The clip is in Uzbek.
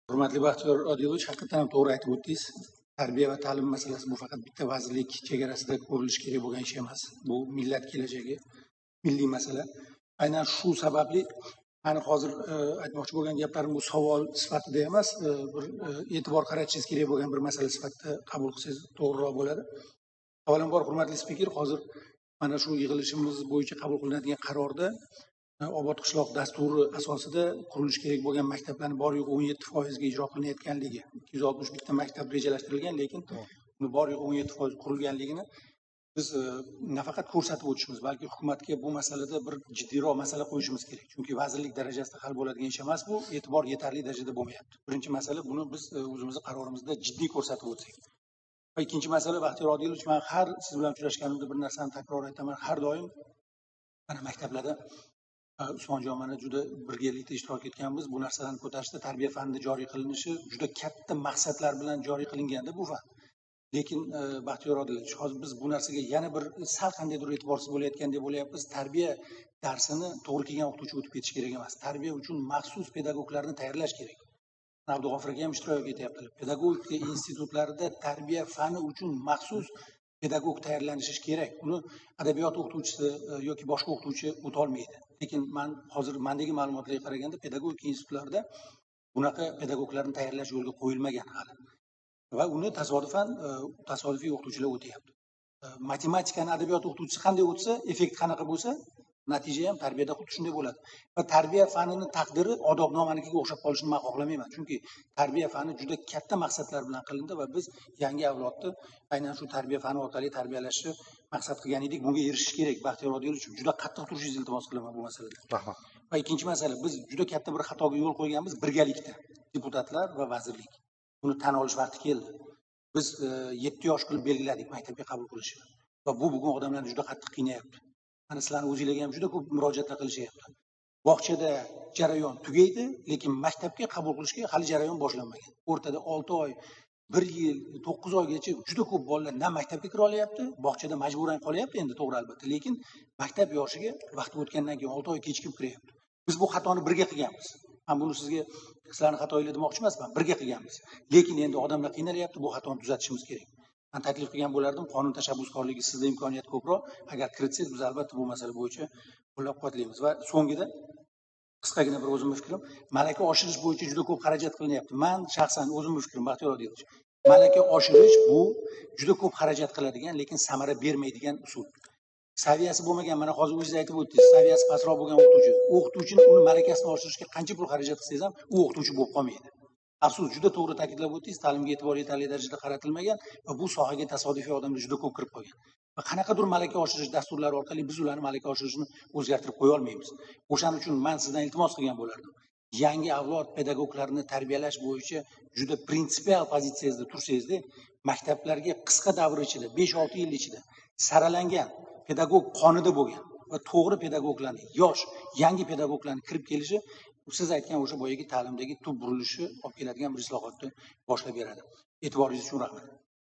Hurmatli Baxtiyor Odilov, haqiqatan ham to'g'ri aytib o'tdingiz. Tarbiya va ta'lim masalasi bu faqat bitta vazirlik chegarasida ko'rilishi kerak bo'lgan ish emas. Bu millat kelajagi, milliy masala. Aynan shu sababli mani hozir aytmoqchi bo'lgan gaplarim bu savol sifatida emas, bir e'tibor qaratishingiz kerak bo'lgan bir masala sifatida qabul qilsangiz to'g'riroq bo'ladi. Avvalambor, hurmatli spiker, hozir mana shu yig'ilishimiz bo'yicha qabul qilinadigan qarorda obod qishloq dasturi asosida qurilish kerak bo'lgan maktablarni bor yo'q 17% ga ijro qilinayotganligi, 261 ta maktab rejalashtirilgan, lekin uni bor yo'q 17% qurilganligini biz nafaqat ko'rsatib o'tishimiz, balki hukumatga bu masalada bir jiddiyroq masala qo'yishimiz kerak. Chunki vazirlik darajasida hal bo'ladigan ish emas bu, e'tibor yetarli darajada bo'lmayapti. Birinchi masala, buni biz o'zimizning qarorimizda jiddiy ko'rsatib o'tsak. Va ikkinchi masala, Baxtiyor Odilovich, men har siz bilan uchrashganimda bir narsani takror aytaman. Har doim mana maktablarda Usmonjon mana juda birgalikda ishtirok etganmiz. Bu narsalarni ko'tarishda tarbiya fanida joriy qilinishi juda katta maqsadlar bilan joriy qilinganda bu fan. Lekin Baxtiyor Odilovich, hozir biz bu narsaga yana bir sal qandaydir e'tiborsiz bo'layotgandek bo'lyapmiz. Tarbiya darsini to'g'ri kelgan o'qituvchi o'tib ketish kerak emas. Tarbiya uchun maxsus pedagoglarni tayyorlash kerak. Abdug'ofur aka ham ishtirok etyaptilar. Pedagogika institutlarida tarbiya fani uchun maxsus pedagog tayyorlanishi kerak. Uni adabiyot o'qituvchisi yoki boshqa o'qituvchi o'ta olmaydi. Lekin men hozir mendagi ma'lumotlarga qaraganda pedagogika institutlarida bunaqa pedagoglarni tayyorlash yo'lga qo'yilmagan hali. Va uni tasodifiy o'qituvchilar o'tyapti. Matematikani adabiyot o'qituvchisi qanday o'tsa, effekt qanaqa bo'lsa, natija ham tarbiyada xuddi shunday bo'ladi. Va tarbiya fanini taqdiri odobnomanikiga o'xshab qolishini men xohlamayman. Chunki tarbiya fani juda katta maqsadlar bilan qilindi va biz yangi avlodni aynan shu tarbiya fani orqali tarbiyalashni maqsad qilgan edik. Bunga erishish kerak. Baxtiyor Odilovich, juda qattiq turishingizni iltimos qilaman bu masalada. Rahmat. Va ikkinchi masala, biz juda katta bir xatoga yo'l qo'yganmiz birgalikda, deputatlar va vazirlik. Buni tan olish vaqti keldi. Biz 7 yosh qilib belgiladik maktabga qabul qilishni. Va bu bugun odamlarni juda qattiq qiynayapti. Mana sizlarni o'zingizlarga ham juda ko'p murojaatlar qilishyapti. Bog'chada jarayon tugaydi, lekin maktabga qabul qilishga hali jarayon boshlanmagan. O'rtada 6 oy, 1 yil, 9 oygacha juda ko'p bolalar na maktabga kira olyapti, bog'chada majburan qolyapti endi, to'g'ri albatta, lekin maktab yoshiga vaqt o'tgandan keyin 6 oy kechikib kiryapti. Biz bu xatoni birga qilganmiz. Men buni sizlarni xatoyinglar demoqchi emasman, birga qilganmiz. Lekin endi odamlar qiynalyapti, bu xatoni tuzatishimiz kerak. Men taklif qilgan bo'lardim, qonun tashabbuskorligi sizda imkoniyat ko'proq. Agar kiritsangiz, biz albatta bu masala bo'yicha qo'llab-quvvatlaymiz. Va so'ngida qisqagina bir o'zimning fikrim, malaka oshirish bo'yicha juda ko'p xarajat qilinyapti. Men shaxsan o'zimning fikrim, Baxtiyor Odilovich, malaka oshirish bu juda ko'p xarajat qiladigan, lekin samara bermaydigan usul. Saviyasi bo'lmagan, mana hozir o'zingiz aytib o'tdingiz, saviyasi pastroq bo'lgan o'qituvchini uni malakasini oshirishga qancha pul xarajat qilsangiz ham u o'qituvchi bo'lib qolmaydi. Afsus, juda to'g'ri ta'kidlab o'tdingiz, ta'limga e'tibor yetarli darajada qaratilmagan va bu sohaga tasodifiy odamlar juda ko'p kirib qolgan. Va qanaqadir malaka oshirish dasturlari orqali biz ularni malaka oshirishni o'zgartirib qo'ya olmaymiz. O'shaning uchun men sizdan iltimos qilgan bo'lardim. Yangi avlod pedagoglarini tarbiyalash bo'yicha juda prinsipial pozitsiyada tursangizda, maktablarga qisqa davr ichida, 5-6 yil ichida saralangan pedagog qonida bo'lgan va to'g'ri pedagoglarni, yosh, yangi pedagoglarni kirib kelishi siz aytgan o'sha boyagi ta'limdagi tub burilishni olib keladigan bir islohotni boshlab beradi. E'tiboringiz uchun rahmat.